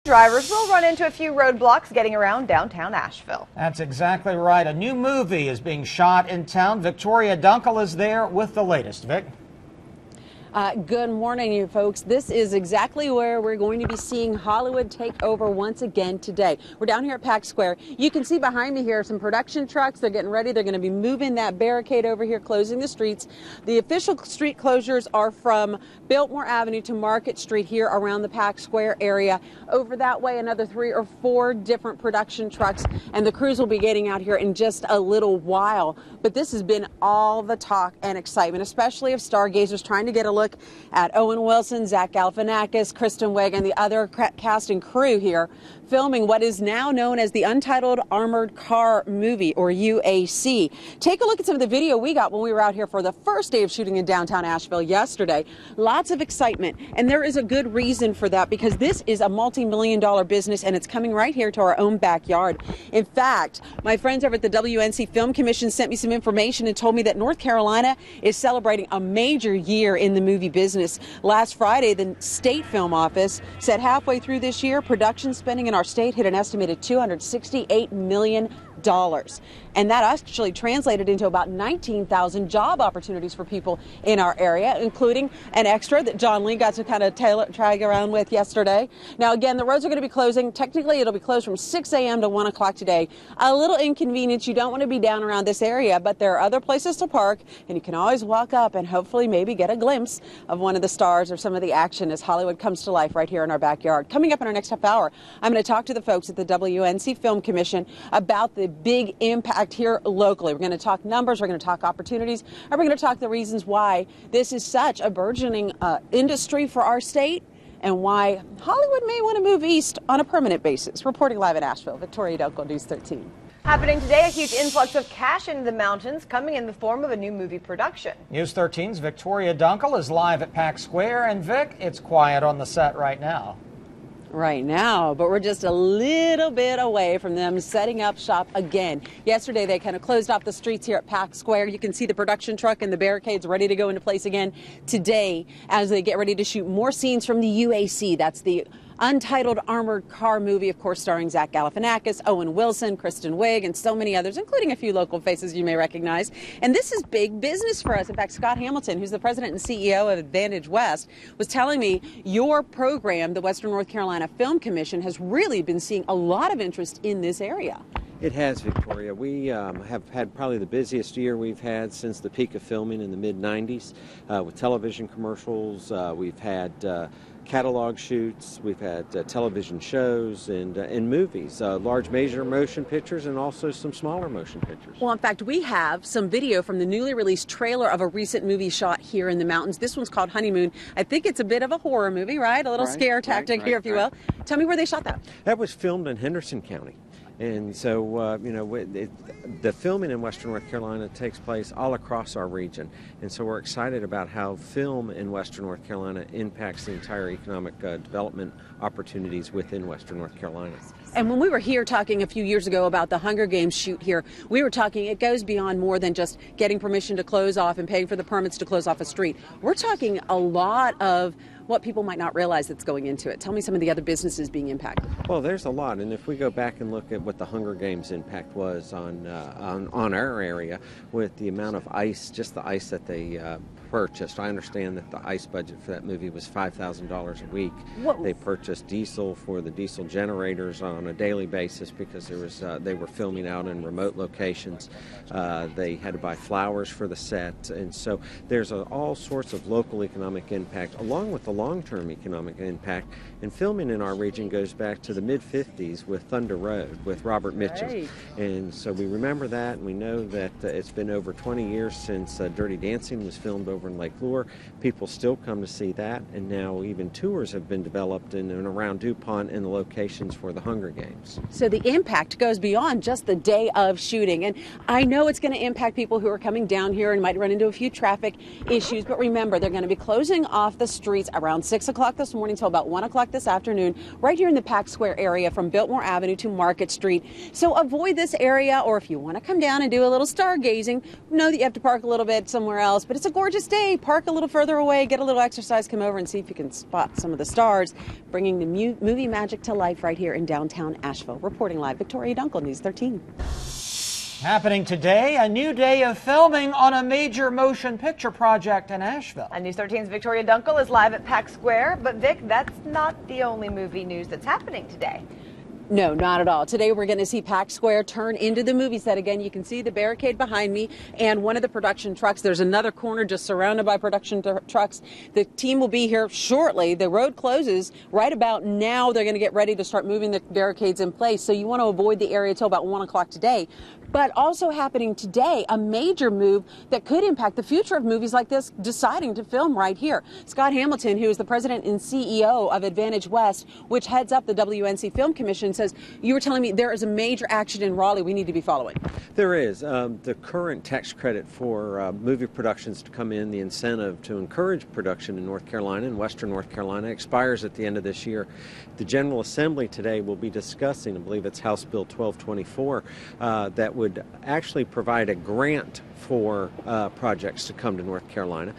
Drivers will run into a few roadblocks getting around downtown Asheville. That's exactly right. A new movie is being shot in town. Victoria Dunkle is there with the latest. Vic? Good morning, you folks. This is exactly where we're going to be seeing Hollywood take over once again today. We're down here at Pack Square. You can see behind me here some production trucks. They're getting ready. They're going to be moving that barricade over here, closing the streets. The official street closures are from Biltmore Avenue to Market Street here around the Pack Square area. Over that way, another 3 or 4 different production trucks, and the crews will be getting out here in just a little while. But this has been all the talk and excitement, especially of stargazers trying to get a look at Owen Wilson, Zach Galifianakis, Kristen Wiig, and the other cast and crew here filming what is now known as the Untitled Armored Car movie, or UAC. Take a look at some of the video we got when we were out here for the first day of shooting in downtown Asheville yesterday. Lots of excitement, and there is a good reason for that, because this is a multi-million-dollar business, and it's coming right here to our own backyard. In fact, my friends over at the WNC Film Commission sent me some information and told me that North Carolina is celebrating a major year in the movie business. Last Friday, the state film office said halfway through this year, production spending in our state hit an estimated $268 million. And that actually translated into about 19,000 job opportunities for people in our area, including an extra that John Lee got to kind of drag around with yesterday. Now, again, the roads are going to be closing. Technically, it'll be closed from 6 a.m. to 1 o'clock today. A little inconvenience. You don't want to be down around this area, but there are other places to park, and you can always walk up and hopefully maybe get a glimpse of one of the stars or some of the action as Hollywood comes to life right here in our backyard. Coming up in our next half hour, I'm going to talk to the folks at the WNC Film Commission about the big impact here locally. We're going to talk numbers, we're going to talk opportunities, and we're going to talk the reasons why this is such a burgeoning industry for our state, and why Hollywood may want to move east on a permanent basis. Reporting live in Asheville, Victoria Dunkle, News 13. Happening today, a huge influx of cash into the mountains coming in the form of a new movie production. News 13's Victoria Dunkle is live at Pack Square, and Vic, it's quiet on the set right now. Right now, but we're just a little bit away from them setting up shop again. Yesterday, they kind of closed off the streets here at Pack Square. You can see the production truck and the barricades ready to go into place again today as they get ready to shoot more scenes from the UAC. That's the Untitled Armored Car movie, of course, starring Zach Galifianakis, Owen Wilson, Kristen Wiig, and so many others, including a few local faces you may recognize. And this is big business for us. In fact, Scott Hamilton, who's the president and CEO of Advantage West, was telling me your program, the Western North Carolina Film Commission, has really been seeing a lot of interest in this area. It has, Victoria. We have had probably the busiest year we've had since the peak of filming in the mid-90s with television commercials. We've had catalog shoots, we've had television shows and movies, large major motion pictures and also some smaller motion pictures. Well, in fact, we have some video from the newly released trailer of a recent movie shot here in the mountains. This one's called Honeymoon. I think it's a bit of a horror movie, right? A little scare tactic here, if you will. Tell me where they shot that. That was filmed in Henderson County. And so, the filming in Western North Carolina takes place all across our region. And so we're excited about how film in Western North Carolina impacts the entire economic development opportunities within Western North Carolina. And when we were here talking a few years ago about the Hunger Games shoot here, we were talking it goes beyond more than just getting permission to close off and paying for the permits to close off a street. We're talking a lot of what people might not realize that's going into it. Tell me some of the other businesses being impacted. Well, there's a lot, and if we go back and look at what the Hunger Games impact was on our area with the amount of ice, just the ice that they purchased. I understand that the ice budget for that movie was $5,000 a week. Whoa. They purchased diesel for the diesel generators on a daily basis because there was they were filming out in remote locations. They had to buy flowers for the set, and so there's all sorts of local economic impact along with the long-term economic impact. And filming in our region goes back to the mid-50s with Thunder Road with Robert Mitchum. Right. And so we remember that, and we know that it's been over 20 years since Dirty Dancing was filmed over in Lake Lure. People still come to see that, and now even tours have been developed in and around DuPont and the locations for the Hunger Games. So the impact goes beyond just the day of shooting. And I know it's going to impact people who are coming down here and might run into a few traffic issues, but remember, they're going to be closing off the streets around 6 o'clock this morning till about 1 o'clock this afternoon, right here in the Pack Square area from Biltmore Avenue to Market Street. So avoid this area, or if you want to come down and do a little stargazing, know that you have to park a little bit somewhere else, but it's a gorgeous stay, park a little further away, get a little exercise, come over and see if you can spot some of the stars, bringing the movie magic to life right here in downtown Asheville. Reporting live, Victoria Dunkle, News 13. Happening today, a new day of filming on a major motion picture project in Asheville. And News 13's Victoria Dunkle is live at Pack Square. But Vic, that's not the only movie news that's happening today. No, not at all. Today we're going to see Pack Square turn into the movie set again. You can see the barricade behind me and one of the production trucks. There's another corner just surrounded by production trucks. The team will be here shortly. The road closes right about now. They're going to get ready to start moving the barricades in place. So you want to avoid the area till about 1 o'clock today. But also happening today, a major move that could impact the future of movies like this, deciding to film right here. Scott Hamilton, who is the president and CEO of Advantage West, which heads up the WNC Film Commission, says, you were telling me there is a major action in Raleigh we need to be following. There is. The current tax credit for movie productions to come in, the incentive to encourage production in North Carolina and Western North Carolina, expires at the end of this year. The General Assembly today will be discussing, I believe it's House Bill 1224, that would actually provide a grant for projects to come to North Carolina.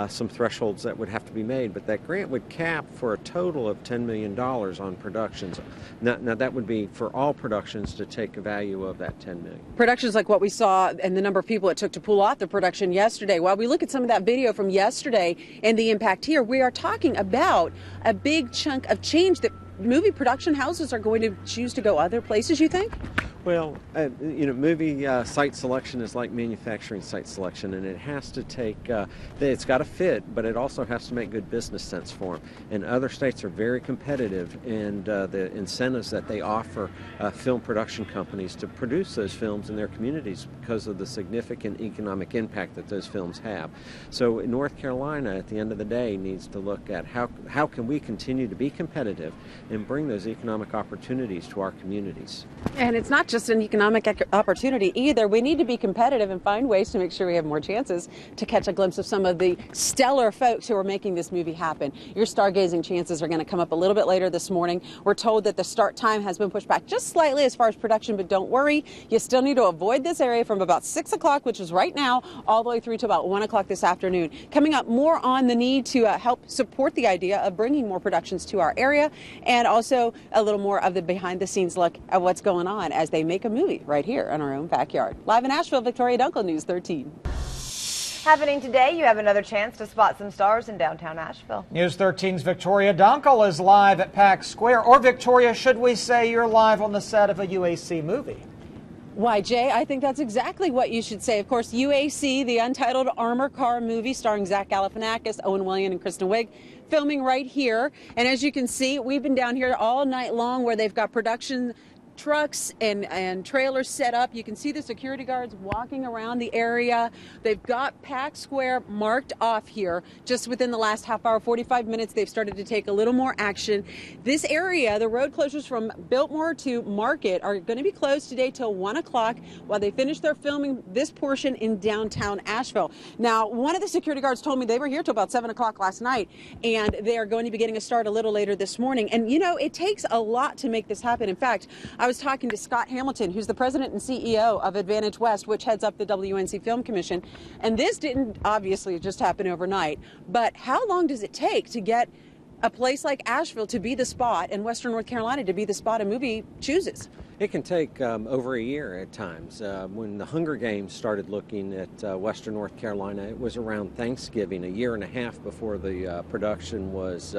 Some thresholds that would have to be made, but that grant would cap for a total of $10 million on productions. Now that would be for all productions to take a value of that $10 million. Productions like what we saw and the number of people it took to pull off the production yesterday. While we look at some of that video from yesterday and the impact here, we are talking about a big chunk of change that movie production houses are going to choose to go other places, you think? Well, movie site selection is like manufacturing site selection, and it has to take, it's got to fit, but it also has to make good business sense for them. And other states are very competitive in the incentives that they offer film production companies to produce those films in their communities because of the significant economic impact that those films have. So North Carolina, at the end of the day, needs to look at how can we continue to be competitive and bring those economic opportunities to our communities. And it's not just an economic opportunity either. We need to be competitive and find ways to make sure we have more chances to catch a glimpse of some of the stellar folks who are making this movie happen. Your stargazing chances are going to come up a little bit later this morning. We're told that the start time has been pushed back just slightly as far as production, but don't worry. You still need to avoid this area from about 6 o'clock, which is right now, all the way through to about 1 o'clock this afternoon. Coming up, more on the need to help support the idea of bringing more productions to our area, and also a little more of the behind-the-scenes look at what's going on as they make a movie right here in our own backyard. Live in Asheville, Victoria Dunkle, News 13. Happening today, you have another chance to spot some stars in downtown Asheville. News 13's Victoria Dunkle is live at Pack Square. Or Victoria, should we say you're live on the set of a UAC movie? Why, Jay, I think that's exactly what you should say. Of course, UAC, the Untitled Armored Car movie starring Zach Galifianakis, Owen Williams, and Kristen Wiig, filming right here. And as you can see, we've been down here all night long where they've got production trucks and trailers set up. You can see the security guards walking around the area. They've got Pack Square marked off here. Just within the last half hour, 45 minutes, they've started to take a little more action. This area, the road closures from Biltmore to Market are going to be closed today till 1 o'clock while they finish their filming this portion in downtown Asheville. Now, one of the security guards told me they were here till about 7 o'clock last night, and they are going to be getting a start a little later this morning. And, you know, it takes a lot to make this happen. In fact, I was talking to Scott Hamilton, who's the president and CEO of Advantage West, which heads up the WNC Film Commission. And this didn't obviously just happen overnight, but how long does it take to get a place like Asheville to be the spot and Western North Carolina to be the spot a movie chooses? It can take over a year at times. When the Hunger Games started looking at Western North Carolina, it was around Thanksgiving, a year and a half before the production was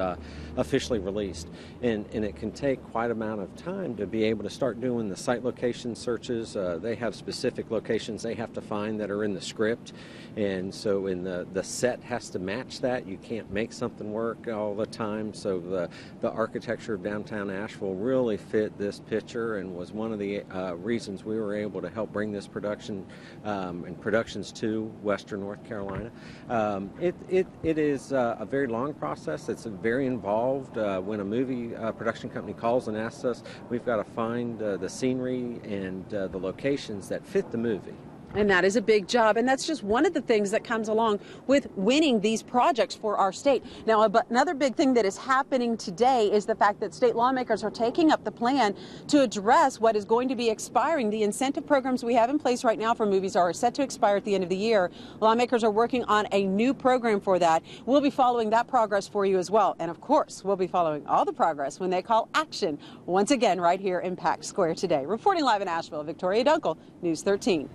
officially released. And it can take quite an amount of time to be able to start doing the site location searches. They have specific locations they have to find that are in the script. And so the set has to match that. You can't make something work all the time. So the architecture of downtown Asheville really fit this picture and was one of the reasons we were able to help bring this production and productions to Western North Carolina. It is a very long process. It's very involved. When a movie production company calls and asks us, we've got to find the scenery and the locations that fit the movie. And that is a big job, and that's just one of the things that comes along with winning these projects for our state. Now, another big thing that is happening today is the fact that state lawmakers are taking up the plan to address what is going to be expiring. The incentive programs we have in place right now for movies are set to expire at the end of the year. Lawmakers are working on a new program for that. We'll be following that progress for you as well. And of course, we'll be following all the progress when they call action once again right here in Pack Square today. Reporting live in Asheville, Victoria Dunkle, News 13.